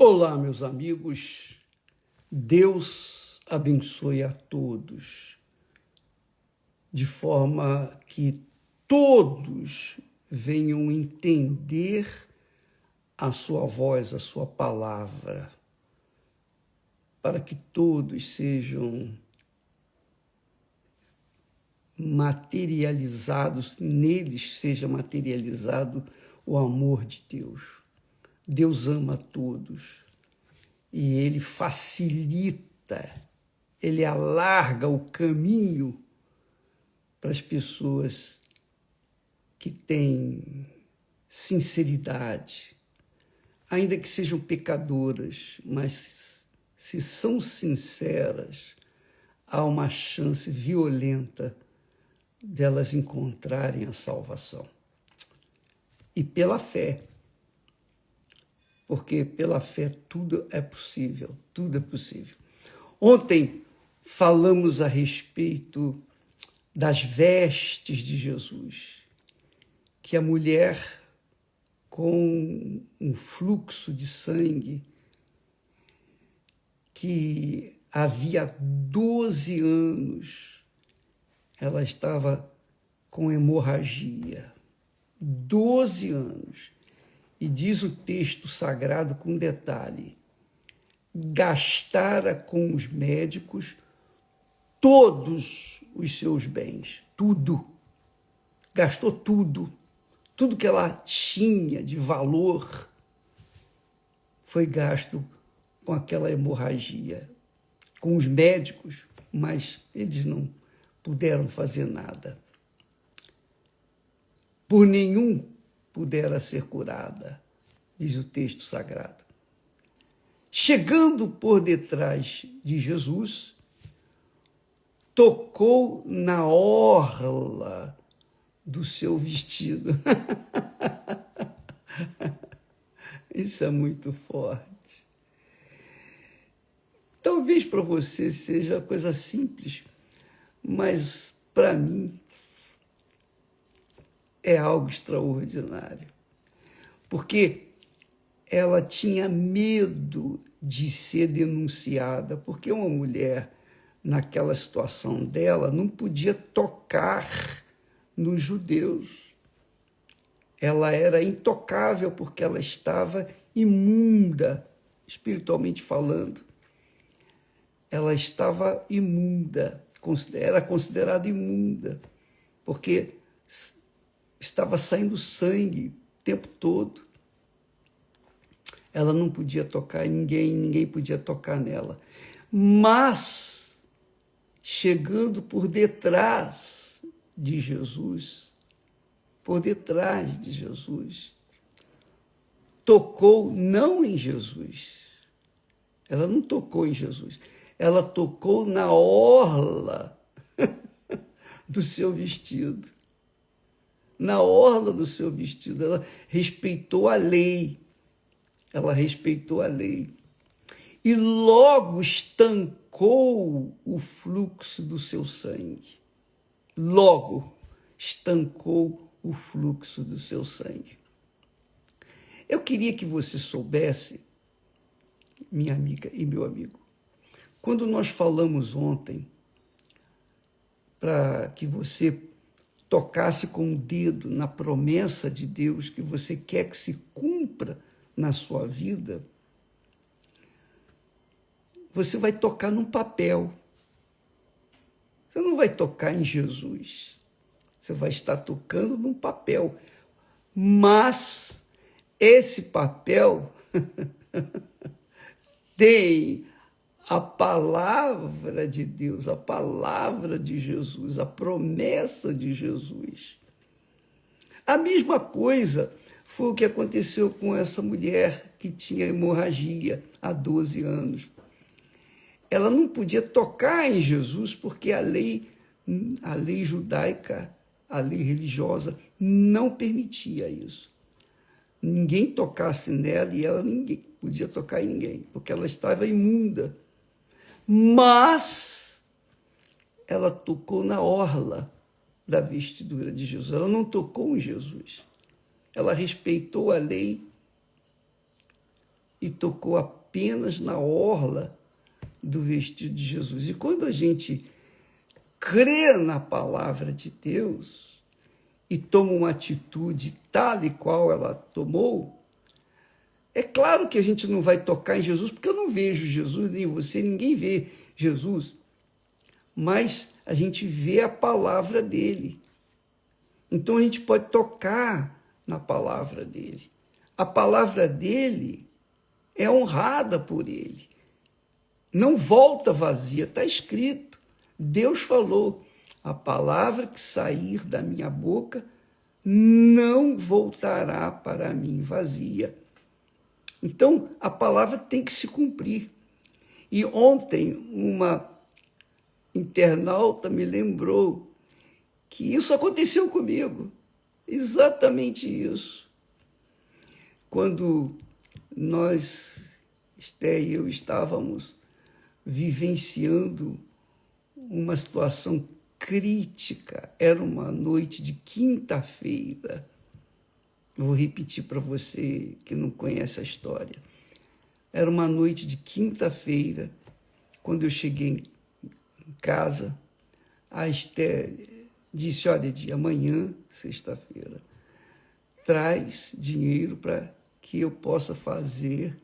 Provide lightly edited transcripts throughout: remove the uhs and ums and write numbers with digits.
Olá, meus amigos. Deus abençoe a todos, de forma que todos venham entender a sua voz, a sua palavra, para que todos sejam materializados, neles seja materializado o amor de Deus. Deus ama a todos e Ele facilita, Ele alarga o caminho para as pessoas que têm sinceridade, ainda que sejam pecadoras, mas se são sinceras, há uma chance violenta delas encontrarem a salvação. E pela fé, porque pela fé tudo é possível, tudo é possível. Ontem falamos a respeito das vestes de Jesus, que a mulher com um fluxo de sangue que havia 12 anos, ela estava com hemorragia, 12 anos. E diz o texto sagrado com detalhe, gastara com os médicos todos os seus bens, tudo. Gastou tudo. Tudo que ela tinha de valor foi gasto com aquela hemorragia, com os médicos, mas eles não puderam fazer nada. Por nenhum pudera ser curada, diz o texto sagrado. Chegando por detrás de Jesus, tocou na orla do seu vestido. Isso é muito forte. Talvez para você seja coisa simples, mas para mim é algo extraordinário, porque ela tinha medo de ser denunciada, porque uma mulher, naquela situação dela, não podia tocar nos judeus. Ela era intocável porque ela estava imunda, espiritualmente falando. Ela estava imunda, era considerada imunda, porque estava saindo sangue o tempo todo. Ela não podia tocar em ninguém, ninguém podia tocar nela. Mas, chegando por detrás de Jesus, tocou não em Jesus. Ela não tocou em Jesus. Ela tocou na orla do seu vestido. Na orla do seu vestido. Ela respeitou a lei. E logo estancou o fluxo do seu sangue. Logo estancou o fluxo do seu sangue. Eu queria que você soubesse, minha amiga e meu amigo, quando nós falamos ontem, para que você tocasse com o dedo na promessa de Deus que você quer que se cumpra na sua vida, você vai tocar num papel. Você não vai tocar em Jesus. Você vai estar tocando num papel. Mas esse papel tem a palavra de Deus, a palavra de Jesus, a promessa de Jesus. A mesma coisa foi o que aconteceu com essa mulher que tinha hemorragia há 12 anos. Ela não podia tocar em Jesus porque a lei judaica, a lei religiosa, não permitia isso. Ninguém tocasse nela e ela ninguém podia tocar em ninguém, porque ela estava imunda. Mas ela tocou na orla da vestidura de Jesus. Ela não tocou em Jesus. Ela respeitou a lei e tocou apenas na orla do vestido de Jesus. E quando a gente crê na palavra de Deus e toma uma atitude tal e qual ela tomou, é claro que a gente não vai tocar em Jesus, porque eu não vejo Jesus, nem você, ninguém vê Jesus, mas a gente vê a palavra dele. Então a gente pode tocar na palavra dele. A palavra dele é honrada por ele. Não volta vazia, está escrito. Deus falou, a palavra que sair da minha boca não voltará para mim vazia. Então, a palavra tem que se cumprir. E ontem, uma internauta me lembrou que isso aconteceu comigo. Exatamente isso. Quando nós, Esté e eu, estávamos vivenciando uma situação crítica, era uma noite de quinta-feira. Vou repetir para você que não conhece a história. Era uma noite de quinta-feira, quando eu cheguei em casa, a Esté disse, olha, de amanhã, sexta-feira, traz dinheiro para que eu possa fazer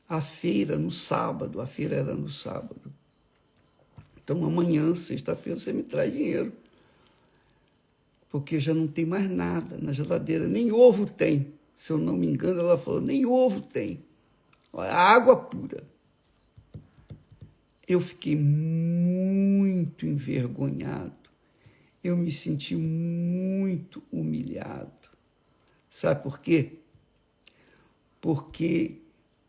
a feira no sábado. A feira era no sábado. Então, amanhã, sexta-feira, você me traz dinheiro. Porque já não tem mais nada na geladeira, nem ovo tem. Se eu não me engano, ela falou, nem ovo tem. Olha, água pura. Eu fiquei muito envergonhado. Eu me senti muito humilhado. Sabe por quê? Porque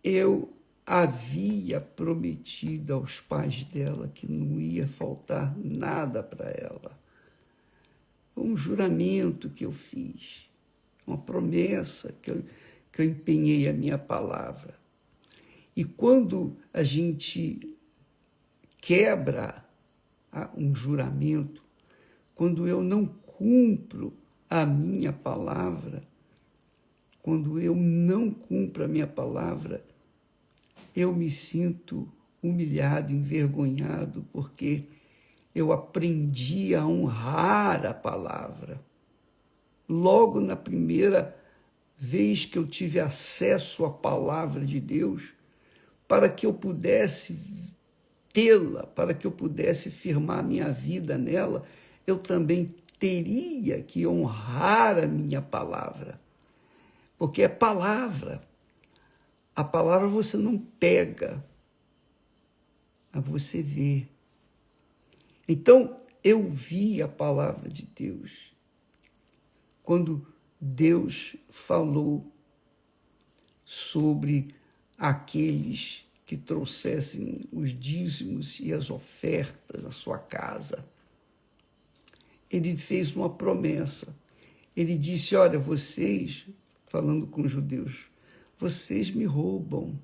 eu havia prometido aos pais dela que não ia faltar nada para ela. Um juramento que eu fiz, uma promessa que eu empenhei a minha palavra. E quando a gente quebra um juramento, quando eu não cumpro a minha palavra, quando eu não cumpro a minha palavra, eu me sinto humilhado, envergonhado, porque eu aprendi a honrar a palavra. Logo na primeira vez que eu tive acesso à palavra de Deus, para que eu pudesse tê-la, para que eu pudesse firmar minha vida nela, eu também teria que honrar a minha palavra. Porque é palavra. A palavra você não pega, mas você vê. Então, eu vi a palavra de Deus. Quando Deus falou sobre aqueles que trouxessem os dízimos e as ofertas à sua casa, ele fez uma promessa. Ele disse, olha, vocês, falando com os judeus, vocês me roubam,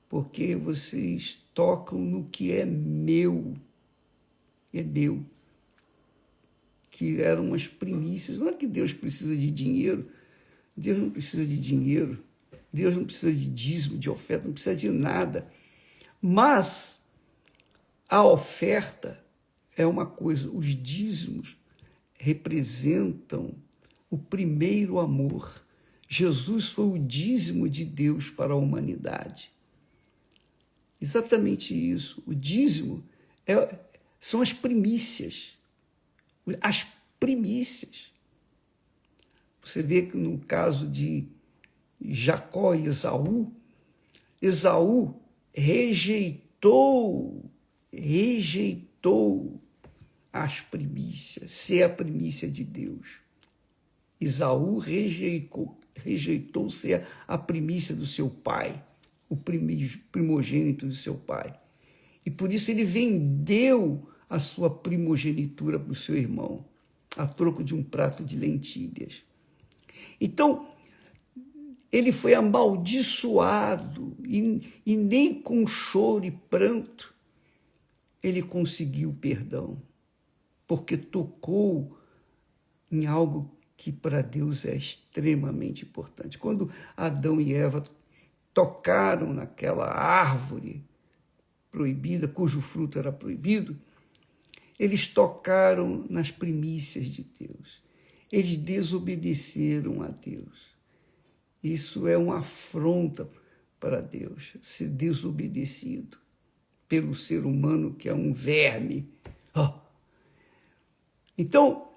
porque vocês tocam no que é meu. É meu. Que eram as primícias. Não é que Deus precisa de dinheiro. Deus não precisa de dinheiro. Deus não precisa de dízimo, de oferta, não precisa de nada. Mas a oferta é uma coisa. Os dízimos representam o primeiro amor. Jesus foi o dízimo de Deus para a humanidade. Exatamente isso. O dízimo são as primícias. As primícias. Você vê que no caso de Jacó e Esaú, Esaú rejeitou as primícias, ser a primícia de Deus. Esaú rejeitou ser a primícia do seu pai, o primogênito do seu pai. E por isso ele vendeu a sua primogenitura para o seu irmão, a troco de um prato de lentilhas. Então, ele foi amaldiçoado e nem com choro e pranto ele conseguiu perdão, porque tocou em algo que para Deus é extremamente importante. Quando Adão e Eva tocaram naquela árvore proibida, cujo fruto era proibido, eles tocaram nas primícias de Deus. Eles desobedeceram a Deus. Isso é uma afronta para Deus, ser desobedecido pelo ser humano, que é um verme. Oh. Então,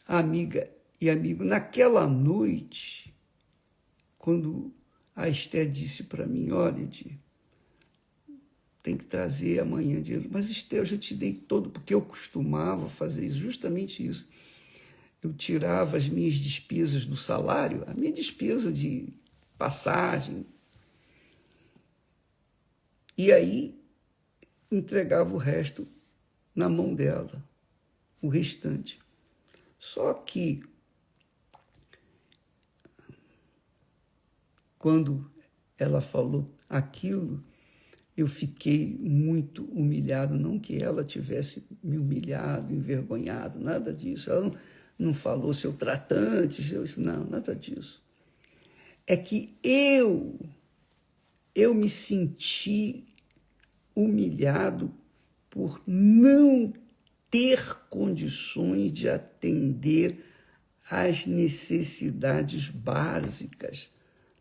amiga e amigo, naquela noite, quando a Esther disse para mim, olha, Edi, tem que trazer amanhã dinheiro. Mas, Esther, eu já te dei todo, porque eu costumava fazer justamente isso. Eu tirava as minhas despesas do salário, a minha despesa de passagem, e aí entregava o resto na mão dela, o restante. Só que, quando ela falou aquilo, eu fiquei muito humilhado, não que ela tivesse me humilhado, envergonhado, nada disso. Ela não falou seu tratante, não, nada disso. É que eu me senti humilhado por não ter condições de atender às necessidades básicas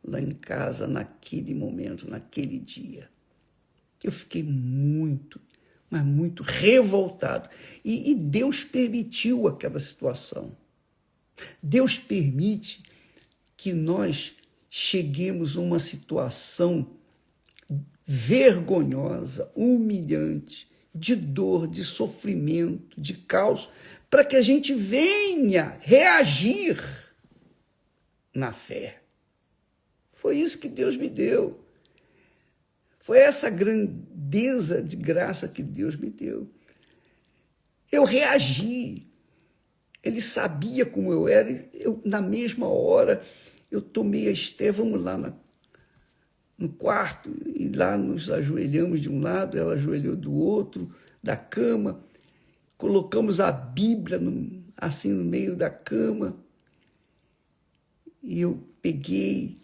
lá em casa, naquele momento, naquele dia. Eu fiquei muito, mas muito revoltado. E Deus permitiu aquela situação. Deus permite que nós cheguemos a uma situação vergonhosa, humilhante, de dor, de sofrimento, de caos, para que a gente venha reagir na fé. Foi isso que Deus me deu. Foi essa grandeza de graça que Deus me deu. Eu reagi. Ele sabia como eu era. Na mesma hora, eu tomei a Esther, vamos lá no quarto, e lá nos ajoelhamos de um lado, ela ajoelhou do outro, da cama. Colocamos a Bíblia assim no meio da cama. E eu peguei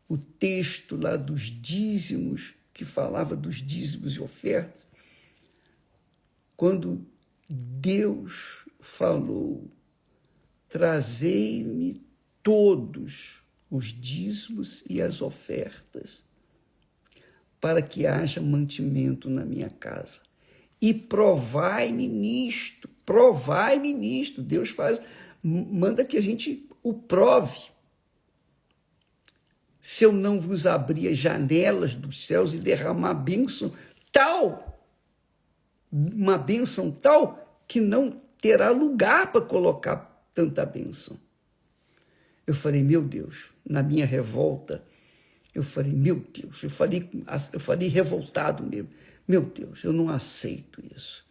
o texto lá dos dízimos, que falava dos dízimos e ofertas, quando Deus falou, trazei-me todos os dízimos e as ofertas, para que haja mantimento na minha casa. E provai-me nisto. Deus manda que a gente o prove. Se eu não vos abrir as janelas dos céus e derramar uma bênção tal, que não terá lugar para colocar tanta bênção. Eu falei, meu Deus, na minha revolta, eu falei, meu Deus, eu falei revoltado mesmo. Meu Deus, eu não aceito isso.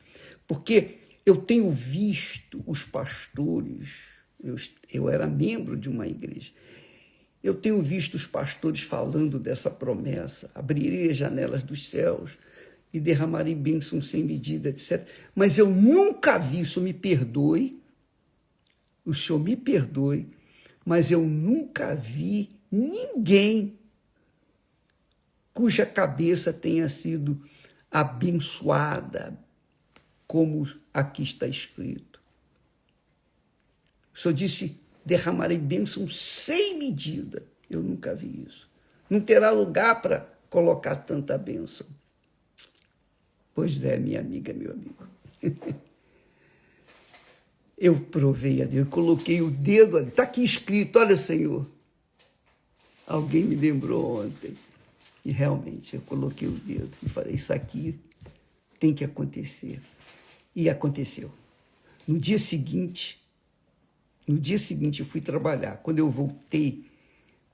Porque eu tenho visto os pastores, eu era membro de uma igreja, eu tenho visto os pastores falando dessa promessa, abrirei as janelas dos céus e derramarei bênçãos sem medida, etc. Mas eu nunca vi, o Senhor me perdoe, mas eu nunca vi ninguém cuja cabeça tenha sido abençoada, como aqui está escrito. O Senhor disse, derramarei bênçãos sem medida. Eu nunca vi isso. Não terá lugar para colocar tanta bênção. Pois é, minha amiga, meu amigo. Eu provei a Deus, coloquei o dedo ali. Está aqui escrito, olha, Senhor. Alguém me lembrou ontem. E realmente, eu coloquei o dedo e falei, isso aqui tem que acontecer. E aconteceu. No dia seguinte, eu fui trabalhar. Quando eu voltei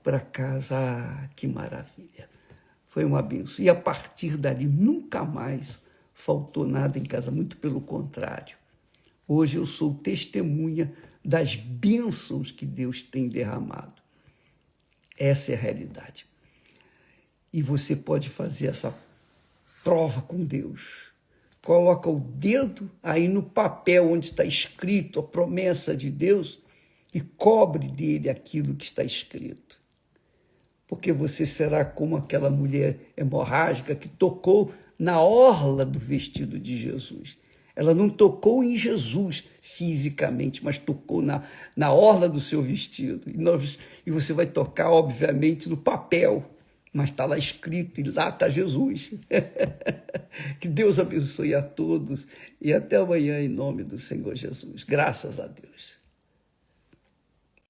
para casa, que maravilha. Foi uma bênção. E a partir dali, nunca mais faltou nada em casa. Muito pelo contrário. Hoje eu sou testemunha das bênçãos que Deus tem derramado. Essa é a realidade. E você pode fazer essa prova com Deus. Coloca o dedo aí no papel onde está escrito a promessa de Deus e cobre dele aquilo que está escrito. porque você será como aquela mulher hemorrágica que tocou na orla do vestido de Jesus. Ela não tocou em Jesus fisicamente, mas tocou na orla do seu vestido. E você vai tocar, obviamente, no papel, mas está lá escrito, e lá está Jesus. Que Deus abençoe a todos, e até amanhã, em nome do Senhor Jesus. Graças a Deus.